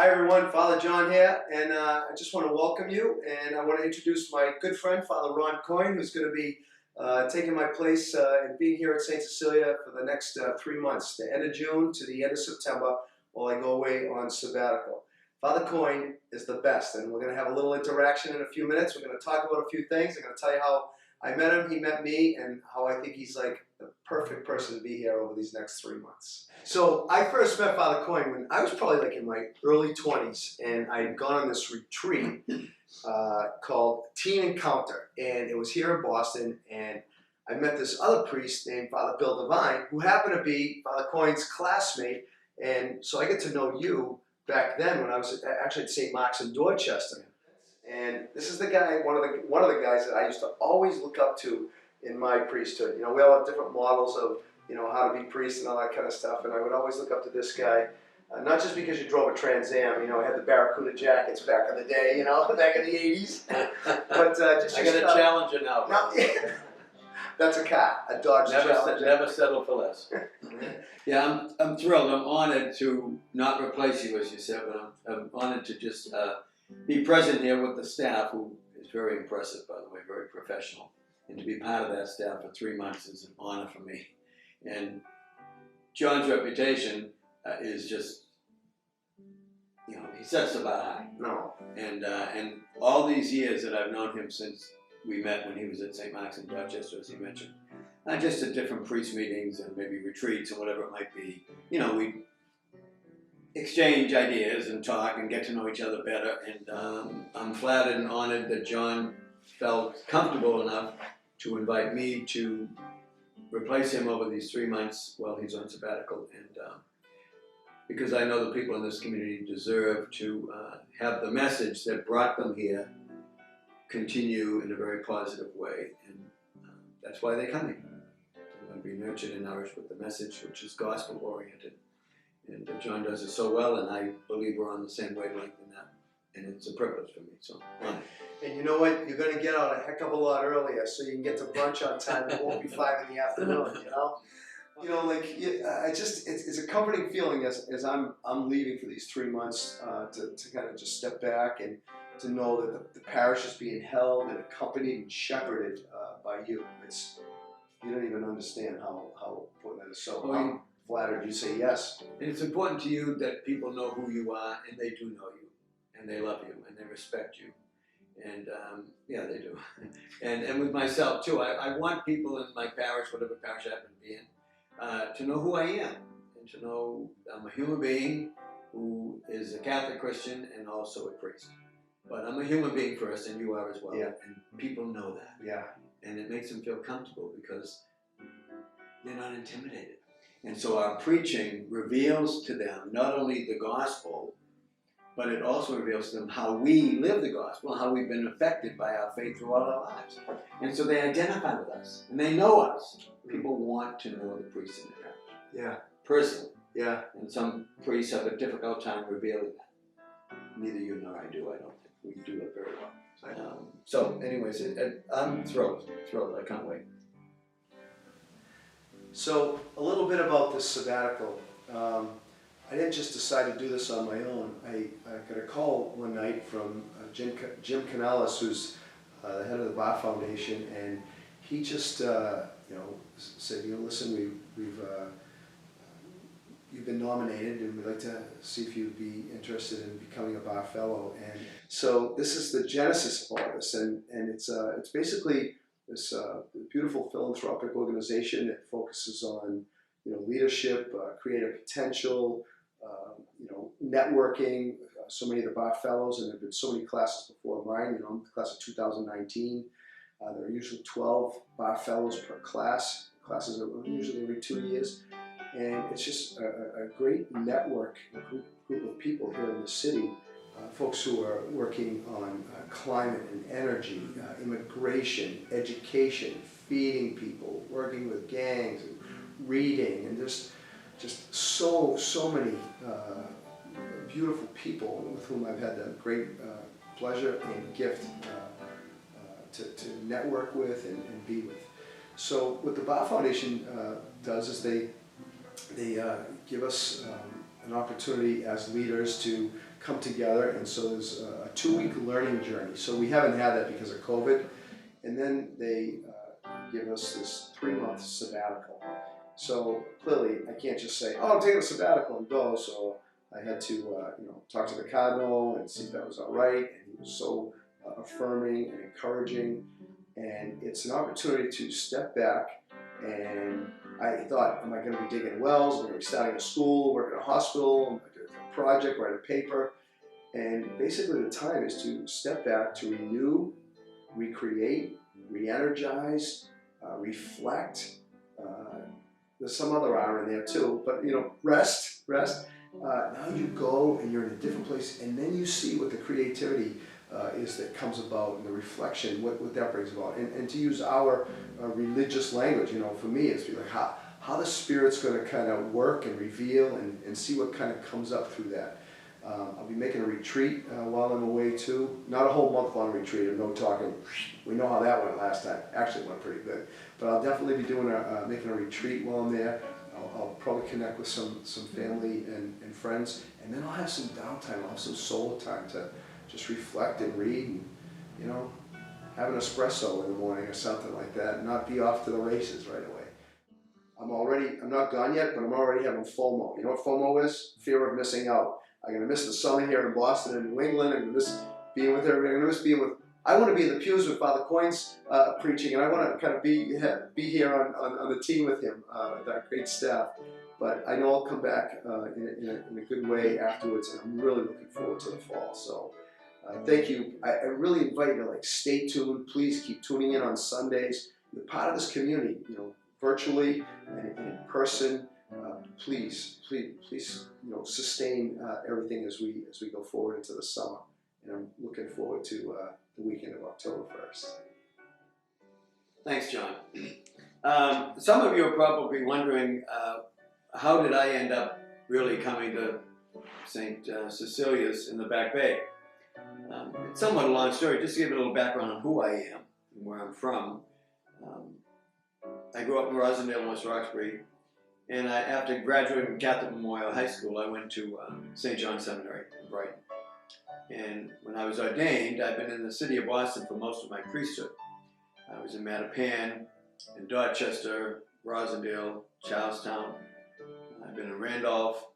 Hi everyone, Father John here, and I just want to welcome you, and I want to introduce my good friend, Father Coyne, who's going to be taking my place and being here at Saint Cecilia for the next 3 months, the end of June to the end of September, while I go away on sabbatical. Father Coyne is the best, and we're going to have a little interaction in a few minutes. We're going to talk about a few things. I'm going to tell you how I met him, he met me, and how I think he's like the perfect person to be here over these next 3 months. So I first met Father Coyne when I was probably like in my early 20s, and I had gone on this retreat called Teen Encounter, and it was here in Boston, and I met this other priest named Father Bill Devine, who happened to be Father Coyne's classmate, and so I get to know you back then when I was actually at St. Mark's in Dorchester. And this is the guy, one of the guys that I used to always look up to in my priesthood. You know, we all have different models of, you know, how to be priests and all that kind of stuff, and I would always look up to this guy, not just because you drove a Trans Am, you know, I had the Barracuda jackets back in the day, you know, back in the 80s, but just... I got a Challenger now. That's a car, a Dodge Challenger. Never settle for less. Yeah, I'm thrilled, I'm honored to not replace you, as you said, but I'm honored to just be present here with the staff, who is very impressive, by the way, very professional, and to be part of that staff for 3 months is an honor for me. And John's reputation is just, you know, he sets the bar high. No. And all these years that I've known him since we met when he was at St. Mark's in Dorchester, as he mentioned, not just at different priest meetings and maybe retreats and whatever it might be, you know, we exchange ideas and talk and get to know each other better. And I'm flattered and honored that John felt comfortable enough to invite me to replace him over these 3 months while he's on sabbatical, and because I know the people in this community deserve to have the message that brought them here continue in a very positive way, and that's why they come here. They want to be nurtured and nourished with the message, which is gospel oriented, and John does it so well, and I believe we're on the same wavelength in that, and it's a privilege for me. So. And you know what? You're going to get out a heck of a lot earlier, so you can get to brunch on time. It won't be 5 in the afternoon, you know? You know, like, it's a comforting feeling as I'm leaving for these 3 months to kind of just step back and to know that the parish is being held and accompanied and shepherded by you. You don't even understand how important that is. So I'm flattered you say yes. And it's important to you that people know who you are, and they do know you, and they love you, and they respect you. And yeah, they do. And with myself too, I want people in my parish, whatever parish I happen to be in, to know who I am, and to know I'm a human being who is a Catholic Christian and also a priest. But I'm a human being first, and you are as well. Yeah. And people know that. Yeah. And it makes them feel comfortable because they're not intimidated. And so our preaching reveals to them not only the gospel, but it also reveals to them how we live the gospel, how we've been affected by our faith throughout our lives. And so they identify with us, and they know us. People want to know the priest in the parish. Yeah. Personally. Yeah. And some priests have a difficult time revealing that. Neither you nor I do, I don't think. We do it very well. So anyways, I'm thrilled. I can't wait. So a little bit about this sabbatical. I didn't just decide to do this on my own. I got a call one night from Jim Canales, who's the head of the Bar Foundation, and he just you know, said, you know, listen, you've been nominated, and we'd like to see if you'd be interested in becoming a Bar Fellow. And so this is the genesis of all this, and it's basically this beautiful philanthropic organization that focuses on, you know, leadership, creative potential, you know, networking. So many of the Bar Fellows, and there have been so many classes before mine. You know, I'm the class of 2019. There are usually 12 Bar Fellows per class. Classes are usually every 2 years. And it's just a great network, a group of people here in the city, folks who are working on climate and energy, immigration, education, feeding people, working with gangs, and reading, and just so many beautiful people with whom I've had the great pleasure and gift to network with and be with. So what the Bar Foundation does is they give us an opportunity as leaders to come together, and so there's a 2-week learning journey. So we haven't had that because of COVID, and then they give us this 3-month sabbatical. So clearly, I can't just say, "Oh, I'm taking a sabbatical," and go. So I had to, talk to the cardinal and see if that was all right. And he was so affirming and encouraging, and it's an opportunity to step back. And I thought, am I going to be digging wells? Am I going to be starting a school, working in a hospital, am I doing a project, write a paper? And basically, the time is to step back, to renew, recreate, re-energize, reflect. There's some other R in there too, but rest. Now you go and you're in a different place, and then you see what the creativity is that comes about, and the reflection, what that brings about. And to use our religious language, for me, it's like how the Spirit's going to kind of work and reveal and see what kind of comes up through that. I'll be making a retreat while I'm away too. Not a whole month-long retreat of no talking. We know how that went last time. Actually, it went pretty good. But I'll definitely be doing making a retreat while I'm there. I'll probably connect with some family and friends, and then I'll have some downtime. I'll have some solo time to just reflect and read, and have an espresso in the morning or something like that, and not be off to the races right away. I'm not gone yet, but I'm already having FOMO. You know what FOMO is? Fear of missing out. I'm going to miss the summer here in Boston and New England. I'm going to miss being with everybody. I'm going to miss being with. I want to be in the pews with Father Coyne's preaching, and I want to kind of be here on the team with him, that great staff. But I know I'll come back in a good way afterwards, and I'm really looking forward to the fall. So thank you. I really invite you to stay tuned. Please keep tuning in on Sundays. You're part of this community, virtually and in person. Please, sustain everything as we go forward into the summer. And I'm looking forward to the weekend of October 1st. Thanks, John. Some of you are probably wondering, how did I end up really coming to Saint Cecilia's in the Back Bay? It's somewhat a long story. Just to give you a little background on who I am and where I'm from. I grew up in Rosendale, West Roxbury, and after graduating from Catholic Memorial High School, I went to St. John Seminary in Brighton. And when I was ordained, I've been in the city of Boston for most of my priesthood. I was in Mattapan, in Dorchester, Rosendale, Charlestown. I've been in Randolph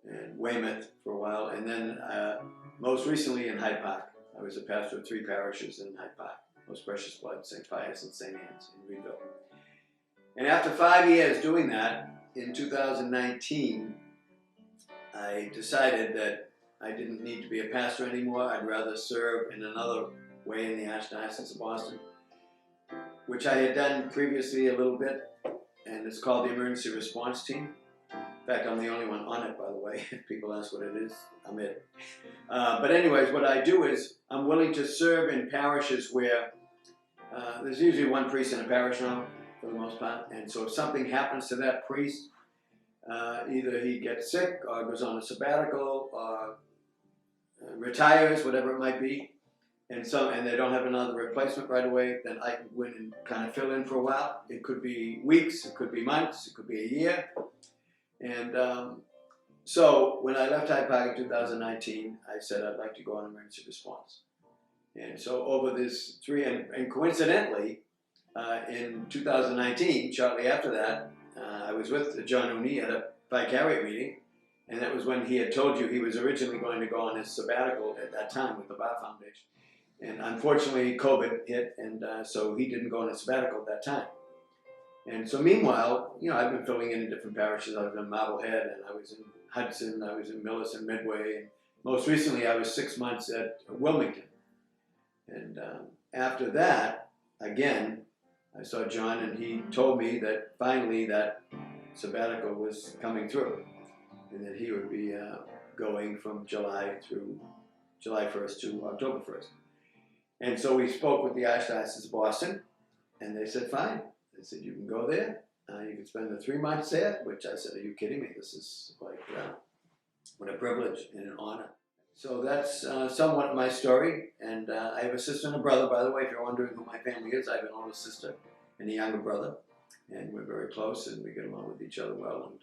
and Weymouth for a while, and then most recently in Hyde Park. I was a pastor of 3 parishes in Hyde Park: Most Precious Blood, St. Pius, and St. Anne's in Greenville. And after 5 years doing that, in 2019, I decided that I didn't need to be a pastor anymore. I'd rather serve in another way in the Archdiocese of Boston, which I had done previously a little bit, and it's called the Emergency Response Team. In fact, I'm the only one on it, by the way. If people ask what it is, I'm it. But anyways, what I do is I'm willing to serve in parishes where there's usually one priest in a parish now, for the most part. And so if something happens to that priest, either he gets sick or goes on a sabbatical or retires, whatever it might be, and they don't have another replacement right away, then I can go in and kind of fill in for a while. It could be weeks, it could be months, it could be a year. And so when I left Hyde Park in 2019, I said I'd like to go on emergency response. And so over this and coincidentally, in 2019, shortly after that, I was with John O'Neill at a Vicariate meeting, and that was when he had told you he was originally going to go on his sabbatical at that time with the Bar Foundation. And unfortunately, COVID hit, and so he didn't go on a sabbatical at that time. And so meanwhile, I've been filling in different parishes. I was in Marblehead, and I was in Hudson, I was in Millis and Midway, and most recently I was 6 months at Wilmington. And after that, again, I saw John, and he told me that finally that sabbatical was coming through, and that he would be going from July 1st to October 1st. And so we spoke with the Archdiocese of Boston, and they said, fine. They said, you can go there. You can spend the 3 months there, which I said, are you kidding me? This is like, what a privilege and an honor. So that's somewhat my story. And I have a sister and a brother, by the way, if you're wondering who my family is. I have an older sister and a younger brother. And we're very close, and we get along with each other well. And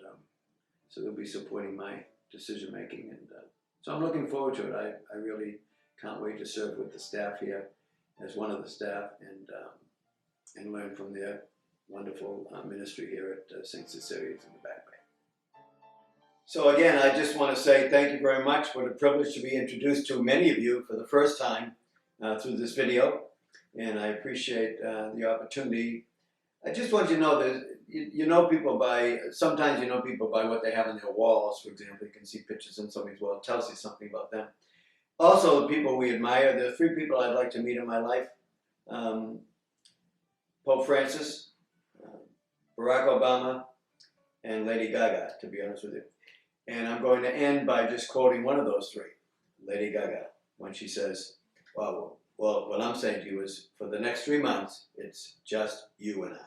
so they'll be supporting my decision-making. And So I'm looking forward to it. I really can't wait to serve with the staff here as one of the staff and learn from their wonderful ministry here at Saint Cecilia's in the Back Bay. So again, I just want to say thank you very much. What a privilege to be introduced to many of you for the first time through this video, and I appreciate the opportunity. I just want you to know that you know people by, sometimes you know people by what they have on their walls. For example, you can see pictures on somebody's wall. It tells you something about them. Also, the people we admire. There are 3 people I'd like to meet in my life. Pope Francis, Barack Obama, and Lady Gaga, to be honest with you. And I'm going to end by just quoting one of those 3, Lady Gaga, when she says, well, what I'm saying to you is, for the next 3 months, it's just you and I.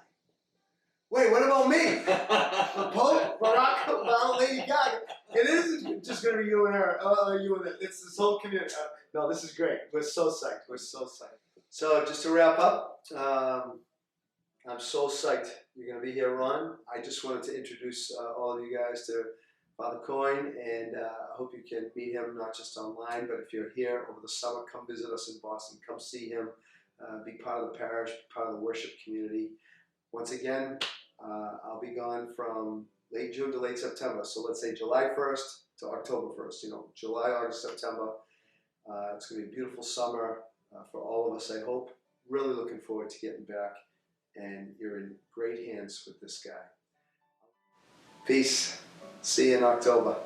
Wait, what about me? The Pope, Barack Obama, Lady Gaga. It isn't just going to be you and her. You and it. It's this whole community. No, this is great. We're so psyched. We're so psyched. So just to wrap up, I'm so psyched you're going to be here, Ron. I just wanted to introduce all of you guys to Father Coyne, and I hope you can meet him not just online, but if you're here over the summer, come visit us in Boston. Come see him. Be part of the parish, be part of the worship community. Once again, I'll be gone from late June to late September. So let's say July 1st to October 1st. You know, July, August, September. It's going to be a beautiful summer for all of us, I hope. Really looking forward to getting back. And you're in great hands with this guy. Peace. See you in October.